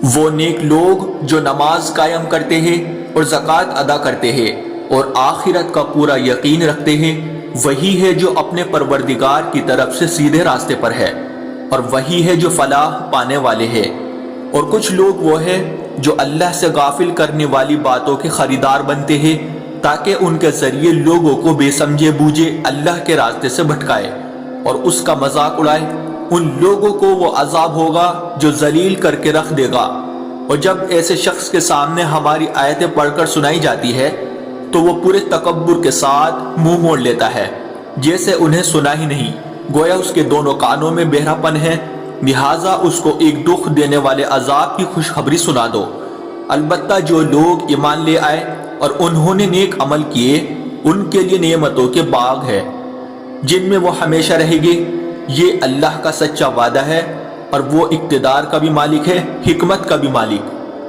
وہ نیک لوگ جو نماز قائم کرتے ہیں اور زکوٰۃ ادا کرتے ہیں اور آخرت کا پورا یقین رکھتے ہیں، وہی ہے جو اپنے پروردگار کی طرف سے سیدھے راستے پر ہے، اور وہی ہے جو فلاح پانے والے ہیں۔ اور کچھ لوگ وہ ہیں جو اللہ سے غافل کرنے والی باتوں کے خریدار بنتے ہیں تاکہ ان کے ذریعے لوگوں کو بے سمجھے بوجھے اللہ کے راستے سے بھٹکائے اور اس کا مذاق اڑائے۔ ان لوگوں کو وہ عذاب ہوگا جو ذلیل کر کے رکھ دے گا۔ اور جب ایسے شخص کے سامنے ہماری آیتیں پڑھ کر سنائی جاتی ہے تو وہ پورے تکبر کے ساتھ منہ موڑ لیتا ہے جیسے انہیں سنا ہی نہیں، گویا اس کے دونوں کانوں میں بہرا پن ہے، لہٰذا اس کو ایک دکھ دینے والے عذاب کی خوشخبری سنا دو۔ البتہ جو لوگ ایمان لے آئے اور انہوں نے نیک عمل کیے، ان کے لیے نعمتوں کے باغ ہے جن میں وہ ہمیشہ رہیں گے۔ یہ اللہ کا سچا وعدہ ہے اور وہ اقتدار کا بھی مالک ہے، حکمت کا بھی مالک۔